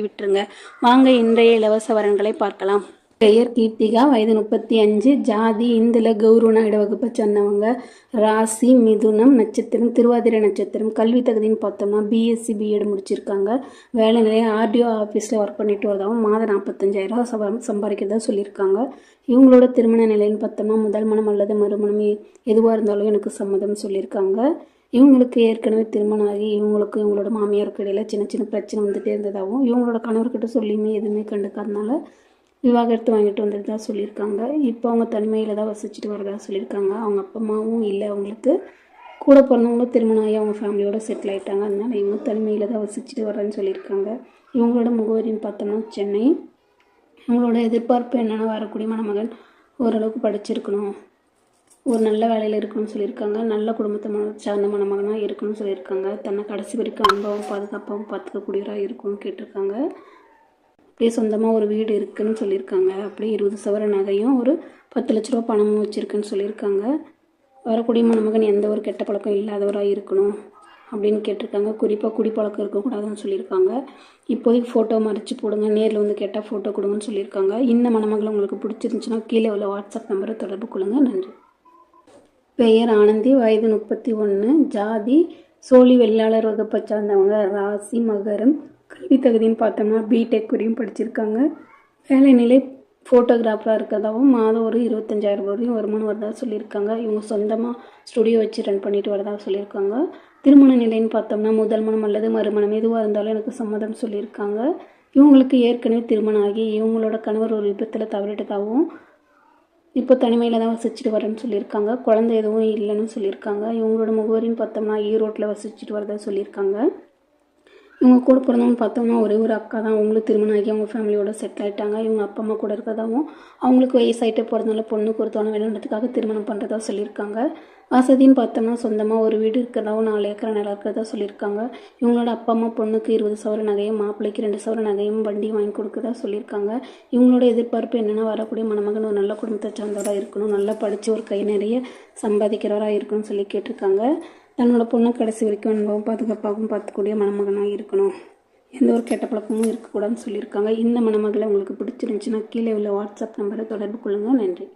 விட்டுருங்க. வாங்க இன்றைய இலவச வரன்களை பார்க்கலாம். பெயர் கீர்த்திகா, வயது 35, ஜாதி இந்துல, கௌரவ நாயுடு வகுப்பை சேர்ந்தவங்க, ராசி மிதுனம், நட்சத்திரம் திருவாதிரை நட்சத்திரம். கல்வி தகுதின்னு பார்த்தோம்னா பிஎஸ்சி பிஎட் முடிச்சிருக்காங்க. வேலை நிலையம் ஆர்டிஓ ஆஃபீஸில் ஒர்க் பண்ணிட்டு வரதாகவும் மாதம் 45,000 சம்பாதிக்கிறதா சொல்லியிருக்காங்க. இவங்களோட திருமண நிலைன்னு பார்த்தோம்னா முதல் மனம் அல்லது மறுமணம் எதுவாக இருந்தாலும் எனக்கு சம்மதம் சொல்லியிருக்காங்க. இவங்களுக்கு ஏற்கனவே திருமணம் ஆகி இவங்களுக்கும் இவங்களோட மாமியாருக்கு இடையில சின்ன சின்ன பிரச்சனை வந்துட்டே இருந்ததாகவும் இவங்களோட கணவர்கிட்ட சொல்லியுமே எதுவுமே கண்டுக்காதனால விவாகரத்து வாங்கிட்டு வந்ததா சொல்லியிருக்காங்க. இப்போ அவங்க தனிமையில் தான் வசிச்சுட்டு வரதா சொல்லியிருக்காங்க. அவங்க அப்பா அம்மாவும் இல்லை, அவங்களுக்கு கூட பிறந்தவங்களும் திருமணம் ஆகி அவங்க ஃபேமிலியோடு செட்டில் ஆகிட்டாங்க. அதனால இவங்க தனிமையில் தான் வசிச்சுட்டு வரேன்னு சொல்லியிருக்காங்க. இவங்களோட முகவரின்னு பார்த்தோம்னா சென்னை. இவங்களோட எதிர்பார்ப்பு என்னென்னா வரக்கூடிய மணமகன் ஓரளவுக்கு படிச்சிருக்கணும், ஒரு நல்ல வேலையில் இருக்கணும்னு சொல்லியிருக்காங்க. நல்ல குடும்பத்தை சார்ந்த மணமகனாக இருக்கணும்னு சொல்லியிருக்காங்க. தன்னை கடைசி வரைக்கும் அன்பாகவும் பாதுகாப்பாகவும் பார்த்துக்கக்கூடியவராக இருக்கணும்னு கேட்டிருக்காங்க. அப்படியே சொந்தமாக ஒரு வீடு இருக்குதுன்னு சொல்லியிருக்காங்க. அப்படியே 20 சவர நகையும் ஒரு 10 லட்ச ரூபா பணமும் வச்சுருக்குன்னு சொல்லியிருக்காங்க. வரக்கூடிய மணமகன் எந்த ஒரு கெட்ட பழக்கம் இல்லாதவராக இருக்கணும் அப்படின்னு கேட்டிருக்காங்க. குறிப்பாக குடிப்பழக்கம் இருக்கக்கூடாதுன்னு சொல்லியிருக்காங்க. இப்போதைக்கு ஃபோட்டோ மறைச்சி போடுங்க, நேரில் வந்து கேட்டால் ஃபோட்டோ கொடுங்கன்னு சொல்லியிருக்காங்க. இந்த மணமகளை உங்களுக்கு பிடிச்சிருந்துச்சுன்னா கீழே உள்ள வாட்ஸ்அப் நம்பரை தொடர்பு கொள்ளுங்க. நன்றி. பெயர் ஆனந்தி, வயது 31, ஜாதி சோழி வெள்ளாளர் வகுப்பை சார்ந்தவங்க, ராசி மகரம். கல்வி தகுதின்னு பார்த்தோம்னா பிடெக் வரையும் படிச்சிருக்காங்க. வேலை நிலை ஃபோட்டோகிராஃபராக இருக்கிறதாவும் மாதம் ஒரு 25,000 வரையும் வருமானம் வரதா சொல்லியிருக்காங்க. இவங்க சொந்தமாக ஸ்டுடியோ வச்சு ரன் பண்ணிட்டு வரதா சொல்லியிருக்காங்க. திருமண நிலைன்னு பார்த்தோம்னா முதல் மனம் அல்லது மறுமணம் எதுவாக இருந்தாலும் எனக்கு சம்மதம் சொல்லியிருக்காங்க. இவங்களுக்கு ஏற்கனவே திருமணம் ஆகி இவங்களோட கணவர் ஒரு விபத்தில் தவறிட்டதாகவும் இப்போ தனிமையில் தான் வசிச்சுட்டு வரேன்னு சொல்லியிருக்காங்க. குழந்தை எதுவும் இல்லைன்னு சொல்லியிருக்காங்க. இவங்களோட முகவரின்னு பார்த்தோம்னா ஈரோட்டில் வசிச்சுட்டு வரதா சொல்லியிருக்காங்க. இவங்க கூட பிறந்தவங்க பார்த்தோம்னா ஒரே ஒரு அக்கா தான். அவங்களும் திருமணம் ஆகி அவங்க ஃபேமிலியோட செட்டில் ஆகிட்டாங்க. இவங்க அப்பா அம்மா கூட இருக்கிறதாவும் அவங்களுக்கு வயசாகிட்டே போகிறதுனால பொண்ணுக்கு ஒரு துணை வேணுன்றதுக்காக திருமணம் பண்ணுறதா சொல்லியிருக்காங்க. வசதின்னு பார்த்தோம்னா சொந்தமாக ஒரு வீடு இருக்கிறதாவும் 4 ஏக்கர் நிலம் இருக்கிறதா சொல்லியிருக்காங்க. இவங்களோட அப்பா அம்மா பொண்ணுக்கு 20 சவர நகையும் மாப்பிள்ளைக்கு 2 சவர நகையும் வண்டியும் வாங்கி கொடுக்கறதா சொல்லியிருக்காங்க. இவங்களோட எதிர்பார்ப்பு என்னென்னா வரக்கூடிய மணமகன் ஒரு நல்ல குடும்பத்தை சார்ந்தவராக இருக்கணும், நல்லா படித்து ஒரு கை நிறைய சம்பாதிக்கிறவராக இருக்கணும்னு சொல்லி கேட்டிருக்காங்க. தன்னோட பொண்ணை கடைசி வரைக்கும் அனுபவம் பாதுகாப்பாகவும் பார்த்துக்கூடிய மணமகனாக இருக்கணும், எந்த ஒரு கெட்ட பழக்கமும் இருக்கக்கூடாதுன்னு சொல்லியிருக்காங்க. இந்த மணமகளை உங்களுக்கு பிடிச்சிருந்துச்சுன்னா கீழே உள்ள வாட்ஸ்அப் நம்பரை தொடர்பு கொள்ளுங்கள். நன்றி.